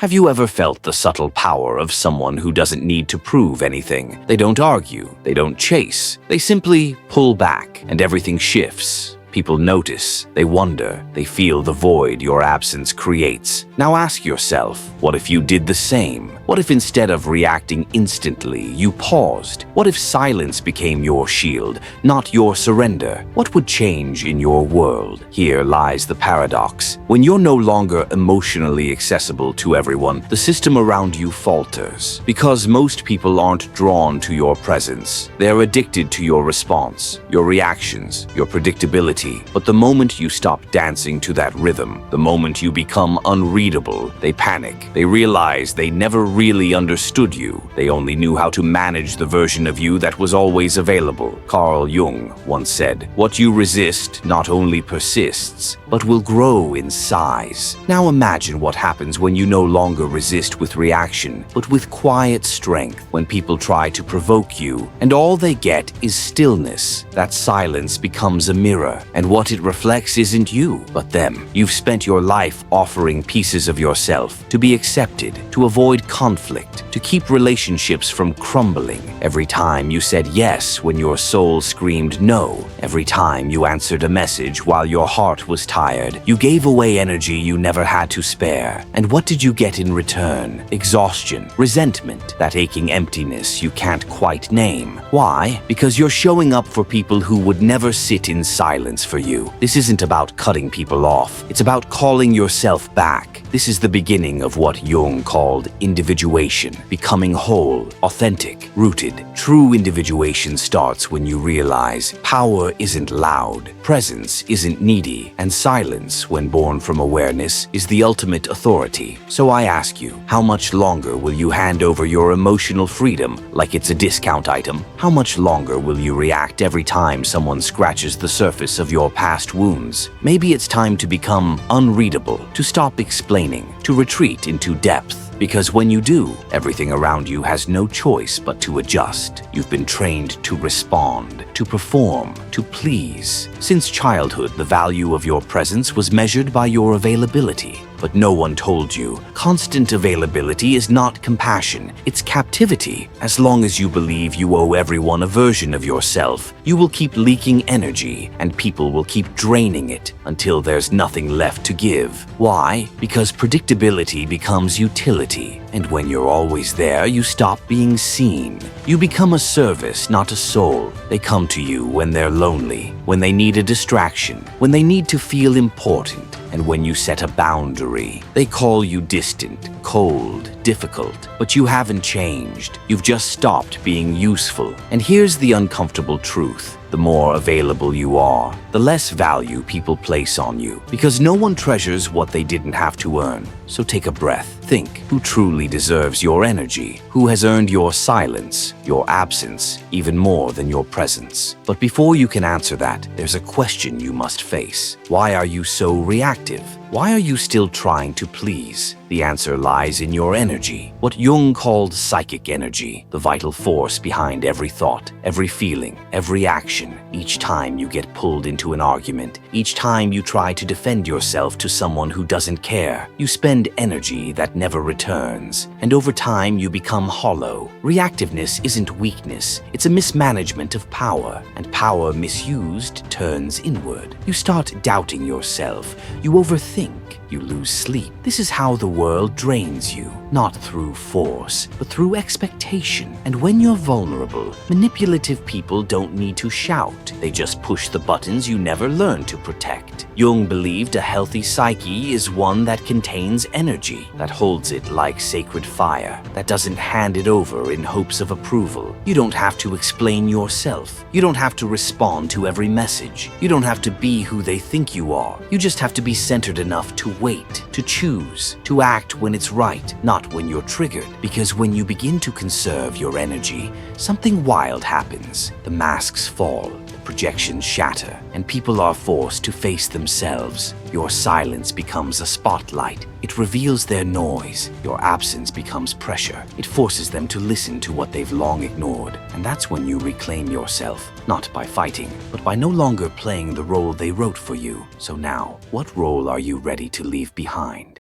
Have you ever felt the subtle power of someone who doesn't need to prove anything? They don't argue, they don't chase, they simply pull back, and everything shifts. People notice, they wonder, they feel the void your absence creates. Now ask yourself, what if you did the same? What if instead of reacting instantly, you paused? What if silence became your shield, not your surrender? What would change in your world? Here lies the paradox. When you're no longer emotionally accessible to everyone, the system around you falters. Because most people aren't drawn to your presence. They're addicted to your response, your reactions, your predictability. But the moment you stop dancing to that rhythm, the moment you become unreadable, they panic. They realize they never really understood you. They only knew how to manage the version of you that was always available. Carl Jung once said, "What you resist not only persists, but will grow in size." Now imagine what happens when you no longer resist with reaction, but with quiet strength. When people try to provoke you, and all they get is stillness, that silence becomes a mirror. And what it reflects isn't you, but them. You've spent your life offering pieces of yourself to be accepted, to avoid conflict, to keep relationships from crumbling. Every time you said yes when your soul screamed no. Every time you answered a message while your heart was tired. You gave away energy you never had to spare. And what did you get in return? Exhaustion, resentment, that aching emptiness you can't quite name. Why? Because you're showing up for people who would never sit in silence for you. This isn't about cutting people off. It's about calling yourself back. This is the beginning of what Jung called individuation, becoming whole, authentic, rooted. True individuation starts when you realize power isn't loud, presence isn't needy, and silence, when born from awareness, is the ultimate authority. So I ask you, how much longer will you hand over your emotional freedom like it's a discount item? How much longer will you react every time someone scratches the surface of your past wounds? Maybe it's time to become unreadable, to stop explaining, to retreat into depth. Because when you do, everything around you has no choice but to adjust. You've been trained to respond, to perform, to please. Since childhood, the value of your presence was measured by your availability. But no one told you, constant availability is not compassion, it's captivity. As long as you believe you owe everyone a version of yourself, you will keep leaking energy, and people will keep draining it until there's nothing left to give. Why? Because predictability becomes utility. And when you're always there, you stop being seen. You become a service, not a soul. They come to you when they're lonely, when they need a distraction, when they need to feel important. And when you set a boundary, they call you distant, cold, difficult. But you haven't changed. You've just stopped being useful. And here's the uncomfortable truth. The more available you are, the less value people place on you, because no one treasures what they didn't have to earn. So take a breath. Think, who truly deserves your energy? Who has earned your silence, your absence, even more than your presence? But before you can answer that, there's a question you must face. Why are you so reactive? Why are you still trying to please? The answer lies in your energy, what Jung called psychic energy, the vital force behind every thought, every feeling, every action. Each time you get pulled into an argument, each time you try to defend yourself to someone who doesn't care, you spend energy that never returns, and over time you become hollow. Reactiveness isn't weakness, it's a mismanagement of power, and power misused turns inward. You start doubting yourself, you overthink, you lose sleep. This is how the world drains you, not through force, but through expectation. And when you're vulnerable, manipulative people don't need to shout. They just push the buttons you never learned to protect. Jung believed a healthy psyche is one that contains energy, that holds it like sacred fire, that doesn't hand it over in hopes of approval. You don't have to explain yourself. You don't have to respond to every message. You don't have to be who they think you are. You just have to be centered enough to wait, to choose, to act when it's right, not when you're triggered. Because when you begin to conserve your energy, something wild happens. The masks fall, the projections shatter, and people are forced to face themselves. Your silence becomes a spotlight. It reveals their noise. Your absence becomes pressure. It forces them to listen to what they've long ignored. And that's when you reclaim yourself, not by fighting, but by no longer playing the role they wrote for you. So now, what role are you ready to leave behind?